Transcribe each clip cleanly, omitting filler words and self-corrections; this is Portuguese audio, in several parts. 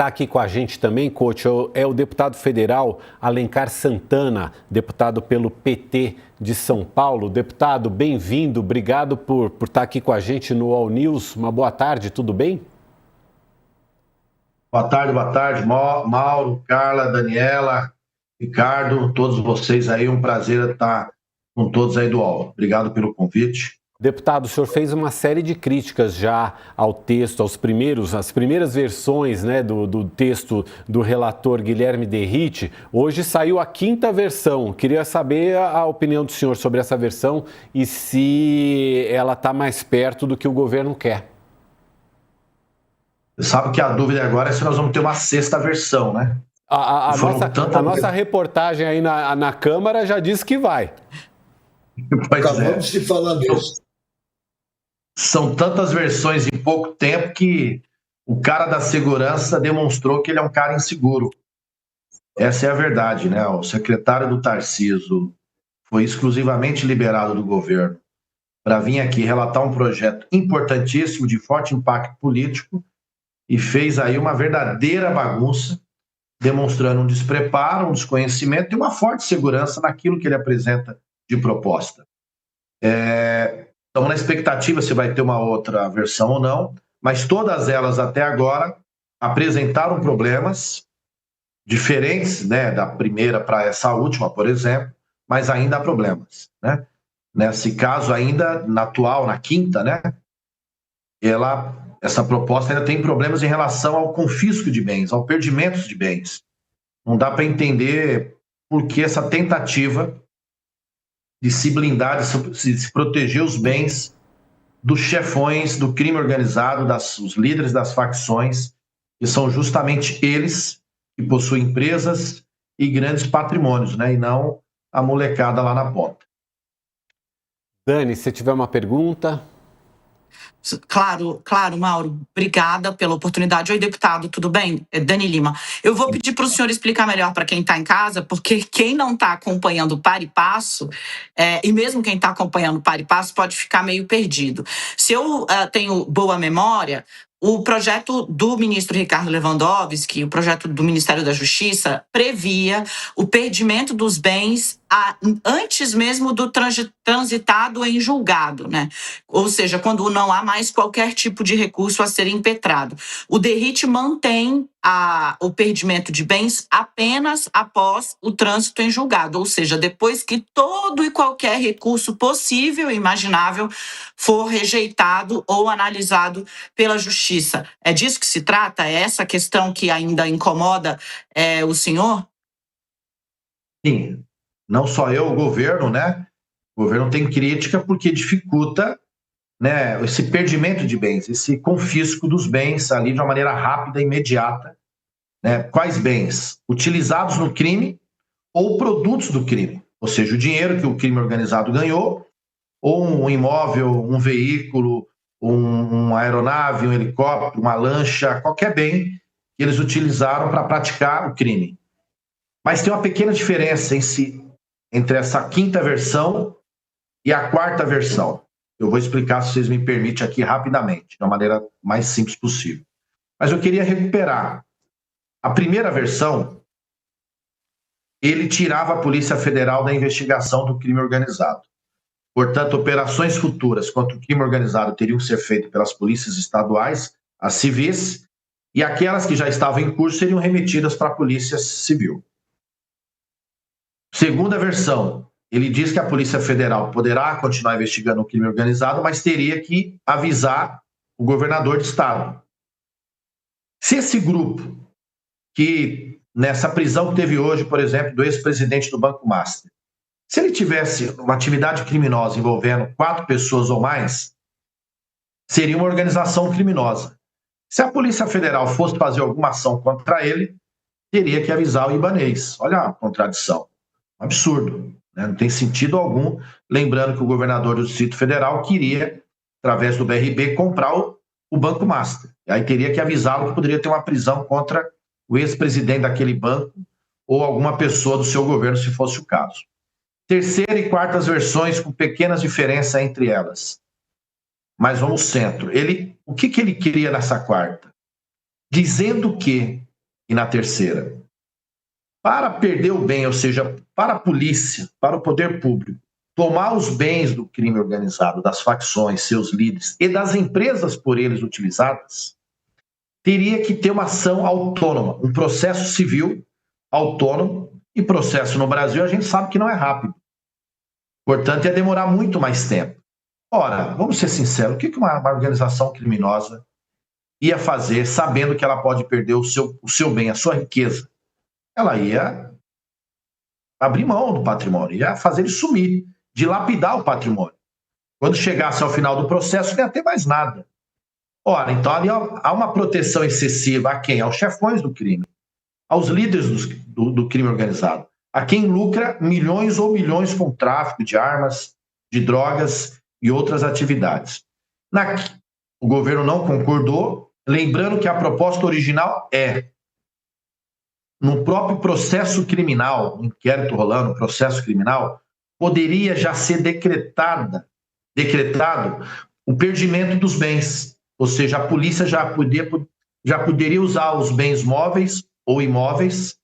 Está aqui com a gente também, coach, é o deputado federal Alencar Santana, deputado pelo PT de São Paulo. Deputado, bem-vindo, obrigado por estar aqui com a gente no All News. Uma boa tarde, tudo bem? Boa tarde, Mauro, Carla, Daniela, Ricardo, todos vocês aí, um prazer estar com todos aí do All. Obrigado pelo convite. Deputado, o senhor fez uma série de críticas já ao texto, as primeiras versões, né, do texto do relator Guilherme Derrite. Hoje saiu a 5ª versão. Queria saber a opinião do senhor sobre essa versão e se ela está mais perto do que o governo quer. Você sabe que a dúvida agora é se nós vamos ter uma 6ª versão, né? A nossa reportagem aí na Câmara já disse que vai. Acabamos de falar disso. São tantas versões em pouco tempo que o cara da segurança demonstrou que ele é um cara inseguro. Essa é a verdade, né? O secretário do Tarcísio foi exclusivamente liberado do governo para vir aqui relatar um projeto importantíssimo de forte impacto político e fez aí uma verdadeira bagunça, demonstrando um despreparo, um desconhecimento e uma forte segurança naquilo que ele apresenta de proposta. Estamos na expectativa se vai ter uma outra versão ou não, mas todas elas até agora apresentaram problemas diferentes, né, da primeira para essa última, por exemplo, mas ainda há problemas, né? Nesse caso ainda, na atual, na 5ª, né, essa proposta ainda tem problemas em relação ao confisco de bens, ao perdimento de bens. Não dá para entender por que essa tentativa de se blindar, de se proteger os bens dos chefões do crime organizado, os líderes das facções, que são justamente eles que possuem empresas e grandes patrimônios, né? E não a molecada lá na ponta. Dani, se tiver uma pergunta... Claro, Mauro. Obrigada pela oportunidade. Oi, deputado, tudo bem? É Dani Lima. Eu vou pedir para o senhor explicar melhor para quem está em casa, porque quem não está acompanhando o par e passo, e mesmo quem está acompanhando o par e passo, pode ficar meio perdido. Se eu tenho boa memória, o projeto do ministro Ricardo Lewandowski, o projeto do Ministério da Justiça, previa o perdimento dos bens antes mesmo do transitado em julgado, né? Ou seja, quando não há mais qualquer tipo de recurso a ser impetrado. O Derrite mantém o perdimento de bens apenas após o trânsito em julgado, ou seja, depois que todo e qualquer recurso possível e imaginável for rejeitado ou analisado pela Justiça. É disso que se trata? É essa questão que ainda incomoda o senhor? Sim, não só eu, o governo, né? O governo tem crítica porque dificulta, né, esse perdimento de bens, esse confisco dos bens ali de uma maneira rápida e imediata. Né? Quais bens? Utilizados no crime ou produtos do crime. Ou seja, o dinheiro que o crime organizado ganhou, ou um imóvel, um veículo, uma aeronave, um helicóptero, uma lancha, qualquer bem que eles utilizaram para praticar o crime. Mas tem uma pequena diferença entre essa 5ª versão e a 4ª versão. Eu vou explicar, se vocês me permitem, aqui rapidamente, da maneira mais simples possível. Mas eu queria recuperar. A primeira versão, ele tirava a Polícia Federal da investigação do crime organizado. Portanto, operações futuras contra o crime organizado teriam que ser feitas pelas polícias estaduais, as civis, e aquelas que já estavam em curso seriam remetidas para a Polícia Civil. Segunda versão, ele diz que a Polícia Federal poderá continuar investigando o crime organizado, mas teria que avisar o governador de estado. Se esse grupo, que nessa prisão que teve hoje, por exemplo, do ex-presidente do Banco Master, se ele tivesse uma atividade criminosa envolvendo 4 pessoas ou mais, seria uma organização criminosa. Se a Polícia Federal fosse fazer alguma ação contra ele, teria que avisar o ibanês. Olha a contradição. Um absurdo. Né? Não tem sentido algum. Lembrando que o governador do Distrito Federal queria, através do BRB, comprar o Banco Master. E aí teria que avisá-lo que poderia ter uma prisão contra o ex-presidente daquele banco ou alguma pessoa do seu governo, se fosse o caso. Terceira e quartas versões com pequenas diferenças entre elas. Mas vamos ao centro. O que ele queria nessa quarta? Dizendo que e na terceira. Para perder o bem, ou seja, para a polícia, para o poder público, tomar os bens do crime organizado, das facções, seus líderes e das empresas por eles utilizadas, teria que ter uma ação autônoma, um processo civil autônomo, e processo no Brasil a gente sabe que não é rápido. Portanto, ia demorar muito mais tempo. Ora, vamos ser sinceros, o que uma organização criminosa ia fazer sabendo que ela pode perder o seu bem, a sua riqueza? Ela ia abrir mão do patrimônio, ia fazer ele sumir, dilapidar o patrimônio. Quando chegasse ao final do processo, não ia ter mais nada. Ora, então ali há uma proteção excessiva a quem? Aos chefões do crime, aos líderes do crime organizado, a quem lucra milhões ou milhões com o tráfico de armas, de drogas e outras atividades. O governo não concordou, lembrando que a proposta original no próprio processo criminal, no inquérito rolando, processo criminal, poderia já ser decretado o perdimento dos bens, ou seja, a polícia já poderia usar os bens móveis ou imóveis,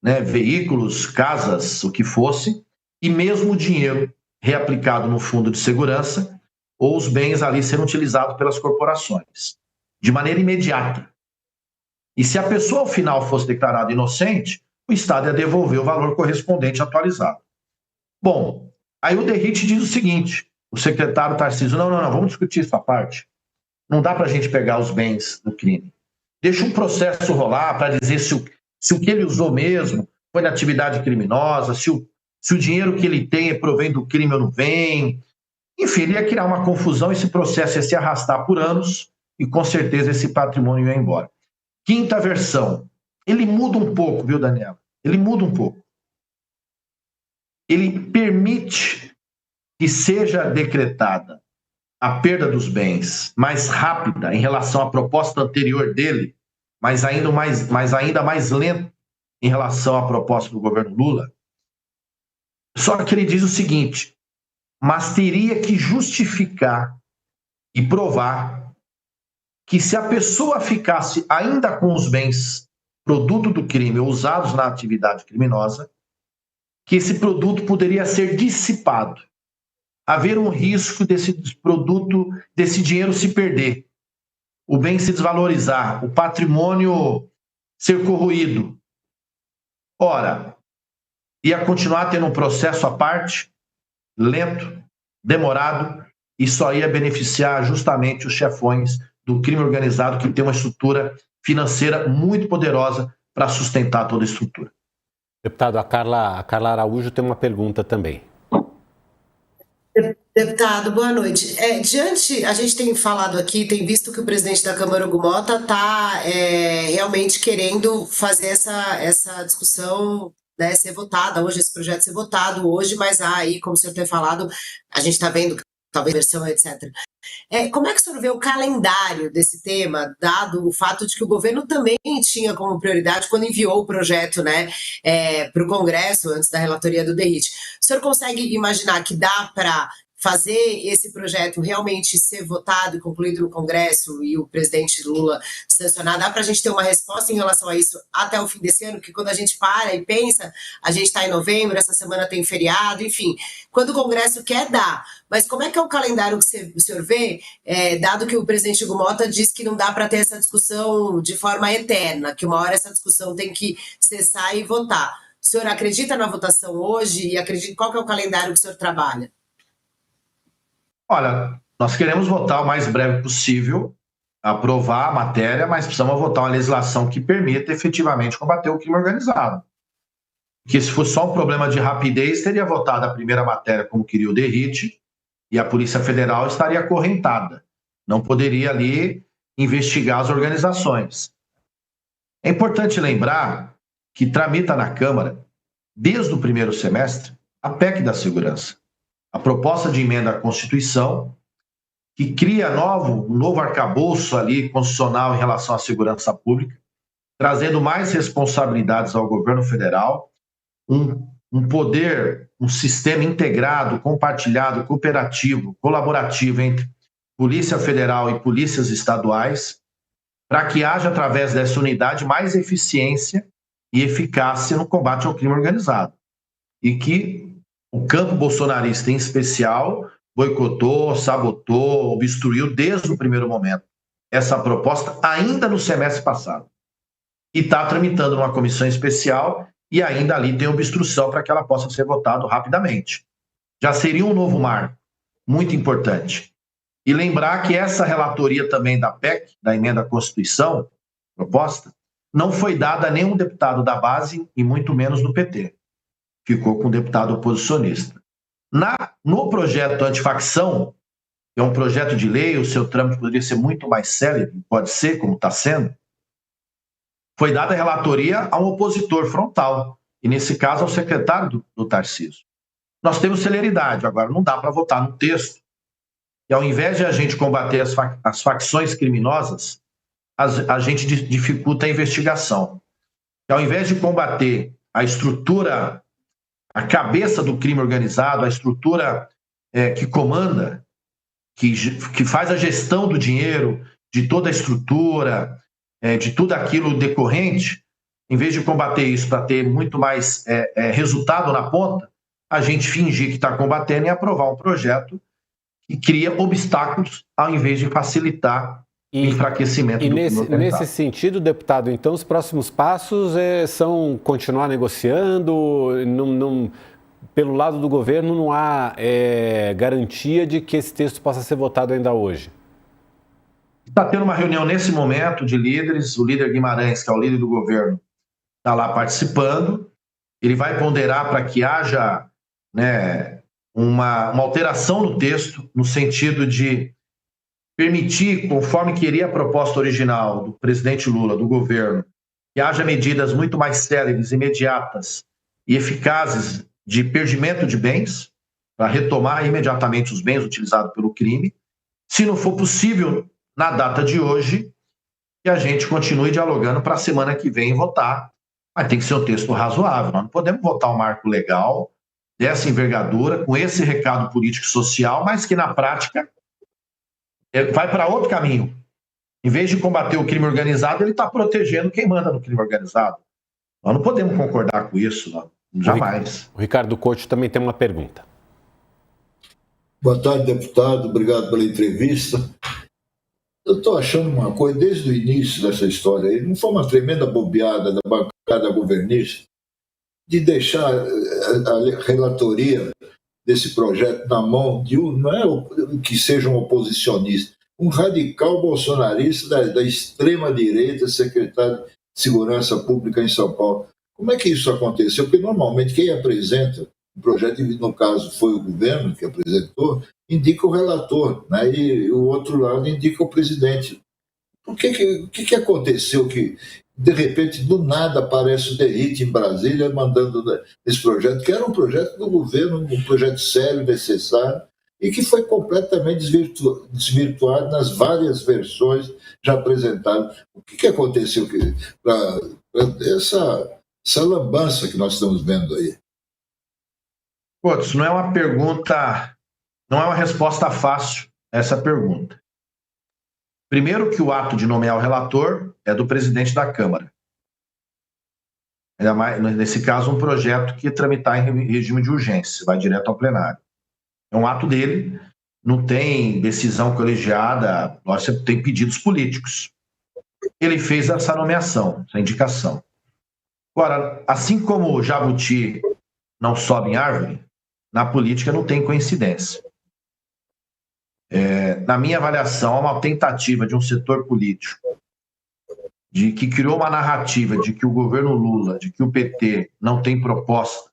né, veículos, casas, o que fosse, e mesmo o dinheiro reaplicado no fundo de segurança, ou os bens ali serem utilizados pelas corporações, de maneira imediata. E se a pessoa, ao final, fosse declarada inocente, o Estado ia devolver o valor correspondente atualizado. Bom, aí o Derrite diz o seguinte, o secretário Tarcísio, não, vamos discutir essa parte. Não dá para a gente pegar os bens do crime. Deixa um processo rolar para dizer se o que ele usou mesmo foi na atividade criminosa, se o dinheiro que ele tem provém do crime ou não vem. Enfim, ele ia criar uma confusão, esse processo ia se arrastar por anos e com certeza esse patrimônio ia embora. Quinta versão. Ele muda um pouco, viu, Daniela? Ele muda um pouco. Ele permite que seja decretada a perda dos bens mais rápida em relação à proposta anterior dele, mas ainda mais lenta em relação à proposta do governo Lula. Só que ele diz o seguinte, mas teria que justificar e provar que se a pessoa ficasse ainda com os bens produto do crime ou usados na atividade criminosa, que esse produto poderia ser dissipado. Haver um risco desse produto, desse dinheiro se perder, o bem se desvalorizar, o patrimônio ser corroído. Ora, ia continuar tendo um processo à parte, lento, demorado, e só ia beneficiar justamente os chefões do crime organizado, que tem uma estrutura financeira muito poderosa para sustentar toda a estrutura. Deputado, a Carla Araújo tem uma pergunta também. Deputado, boa noite. A gente tem falado aqui, tem visto que o presidente da Câmara, Hugo Motta, está realmente querendo fazer essa discussão, né, ser votada hoje, esse projeto ser votado hoje, mas aí, como o senhor tem falado, a gente está vendo talvez versão, etc. Como é que o senhor vê o calendário desse tema, dado o fato de que o governo também tinha como prioridade quando enviou o projeto, né, para o Congresso, antes da relatoria do Derrite? O senhor consegue imaginar que dá para fazer esse projeto realmente ser votado e concluído no Congresso e o presidente Lula sancionar? Dá para a gente ter uma resposta em relação a isso até o fim desse ano? Que quando a gente para e pensa, a gente está em novembro, essa semana tem feriado, enfim, quando o Congresso quer dar. Mas como é que é o calendário que o senhor vê, dado que o presidente Hugo Motta diz que não dá para ter essa discussão de forma eterna, que uma hora essa discussão tem que cessar e votar. O senhor acredita na votação hoje e qual que é o calendário que o senhor trabalha? Olha, nós queremos votar o mais breve possível, aprovar a matéria, mas precisamos votar uma legislação que permita efetivamente combater o crime organizado. Porque se fosse só um problema de rapidez, teria votado a primeira matéria como queria o Derrite e a Polícia Federal estaria acorrentada. Não poderia ali investigar as organizações. É importante lembrar que tramita na Câmara, desde o primeiro semestre, a PEC da segurança. A proposta de emenda à Constituição, que cria um novo arcabouço ali constitucional em relação à segurança pública, trazendo mais responsabilidades ao governo federal, um poder, um sistema integrado, compartilhado, cooperativo, colaborativo entre Polícia Federal e polícias estaduais, para que haja, através dessa unidade, mais eficiência e eficácia no combate ao crime organizado. E que o campo bolsonarista, em especial, boicotou, sabotou, obstruiu desde o primeiro momento essa proposta, ainda no semestre passado. E está tramitando numa comissão especial e ainda ali tem obstrução para que ela possa ser votada rapidamente. Já seria um novo marco, muito importante. E lembrar que essa relatoria também da PEC, da Emenda à Constituição, proposta, não foi dada a nenhum deputado da base e muito menos do PT. Ficou com o deputado oposicionista. No projeto antifacção, que é um projeto de lei, o seu trâmite poderia ser muito mais célere, pode ser, como está sendo, foi dada a relatoria a um opositor frontal, e nesse caso ao secretário do Tarcísio. Nós temos celeridade, agora não dá para votar no texto. E ao invés de a gente combater as facções criminosas, a gente dificulta a investigação. E ao invés de combater a estrutura, a cabeça do crime organizado, a estrutura que comanda, que faz a gestão do dinheiro, de toda a estrutura, de tudo aquilo decorrente, em vez de combater isso para ter muito mais resultado na ponta, a gente fingir que está combatendo e aprovar um projeto que cria obstáculos ao invés de facilitar o enfraquecimento do crime organizado. Nesse sentido, deputado, então os próximos passos são continuar negociando, pelo lado do governo não há garantia de que esse texto possa ser votado ainda hoje? Está tendo uma reunião nesse momento de líderes, o líder Guimarães, que é o líder do governo, está lá participando, ele vai ponderar para que haja uma alteração no texto, no sentido de permitir, conforme queria a proposta original do presidente Lula, do governo, que haja medidas muito mais céleres, imediatas e eficazes de perdimento de bens, para retomar imediatamente os bens utilizados pelo crime. Se não for possível, na data de hoje, que a gente continue dialogando para a semana que vem votar. Mas tem que ser um texto razoável. Nós não podemos votar um marco legal dessa envergadura, com esse recado político e social, mas que na prática vai para outro caminho. Em vez de combater o crime organizado, ele está protegendo quem manda no crime organizado. Nós não podemos concordar com isso, não. Jamais. O Ricardo Couto também tem uma pergunta. Boa tarde, deputado. Obrigado pela entrevista. Eu estou achando uma coisa, desde o início dessa história aí, não foi uma tremenda bobeada da bancada governista de deixar a relatoria desse projeto na mão de não é que seja um oposicionista, um radical bolsonarista da extrema-direita, secretário de Segurança Pública em São Paulo. Como é que isso aconteceu? Porque normalmente quem apresenta o projeto, no caso foi o governo que apresentou, indica o relator, né? E o outro lado indica o presidente. O que aconteceu que, de repente, do nada aparece o Derrite em Brasília mandando esse projeto, que era um projeto do governo, um projeto sério, necessário, e que foi completamente desvirtuado nas várias versões já apresentadas. O que aconteceu para essa lambança que nós estamos vendo aí? Pô, isso não é uma pergunta, não é uma resposta fácil a essa pergunta. Primeiro que o ato de nomear o relator é do presidente da Câmara. Ainda mais, nesse caso, um projeto que tramitar em regime de urgência, vai direto ao plenário. É um ato dele, não tem decisão colegiada, você tem pedidos políticos. Ele fez essa nomeação, essa indicação. Agora, assim como o jabuti não sobe em árvore, na política não tem coincidência. Na minha avaliação, há uma tentativa de um setor político de que criou uma narrativa de que o governo Lula, de que o PT não tem proposta,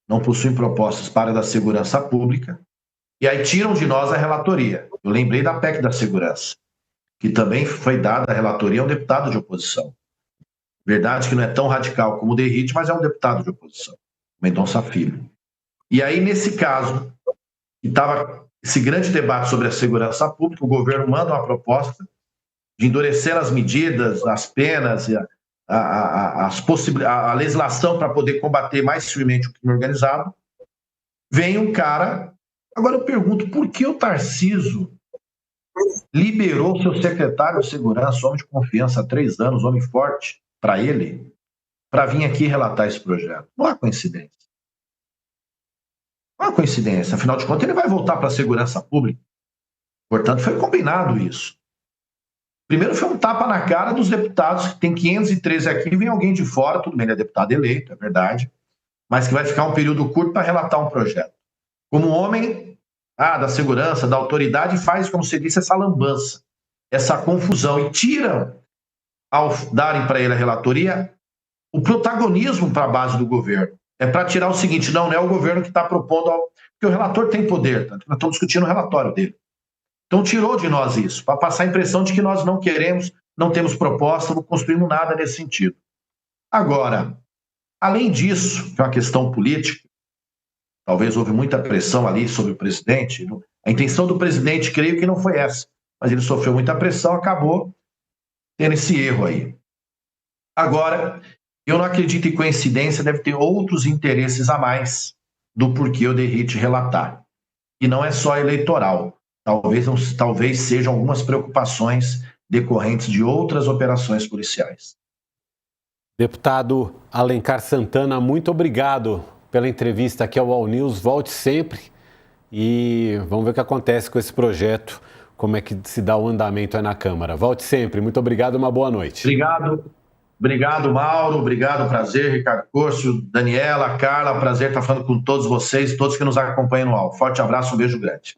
não possui propostas para a da segurança pública, e aí tiram de nós a relatoria. Eu lembrei da PEC da segurança, que também foi dada a relatoria a um deputado de oposição. Verdade que não é tão radical como o Derrite, mas é um deputado de oposição, Mendonça Filho. E aí, nesse caso, que estava esse grande debate sobre a segurança pública, o governo manda uma proposta de endurecer as medidas, as penas, a legislação para poder combater mais firmemente o crime organizado. Vem um cara... Agora eu pergunto, por que o Tarcísio liberou seu secretário de segurança, homem de confiança há 3 anos, homem forte, para ele, para vir aqui relatar esse projeto. Não há coincidência. Não há coincidência. Afinal de contas, ele vai voltar para a segurança pública. Portanto, foi combinado isso. Primeiro foi um tapa na cara dos deputados, que tem 513 aqui, e vem alguém de fora, tudo bem, ele é deputado eleito, é verdade, mas que vai ficar um período curto para relatar um projeto. Como homem da segurança, da autoridade, faz, como você disse, essa lambança, essa confusão, e tira, ao darem para ele a relatoria, o protagonismo para a base do governo. É para tirar o seguinte, não é o governo que está propondo, porque o relator tem poder, nós estamos discutindo o relatório dele. Então tirou de nós isso, para passar a impressão de que nós não queremos, não temos proposta, não construímos nada nesse sentido. Agora, além disso, que é uma questão política, talvez houve muita pressão ali sobre o presidente, a intenção do presidente, creio que não foi essa, mas ele sofreu muita pressão, acabou tendo esse erro aí. Agora, eu não acredito em coincidência, deve ter outros interesses a mais do porquê o Derrite relatar. E não é só eleitoral. Talvez sejam algumas preocupações decorrentes de outras operações policiais. Deputado Alencar Santana, muito obrigado pela entrevista aqui ao All News. Volte sempre e vamos ver o que acontece com esse projeto, como é que se dá o andamento aí na Câmara. Volte sempre. Muito obrigado e uma boa noite. Obrigado, Mauro. Obrigado, prazer, Ricardo Corso, Daniela, Carla. Prazer estar falando com todos vocês, todos que nos acompanham no UOL. Forte abraço, um beijo grande.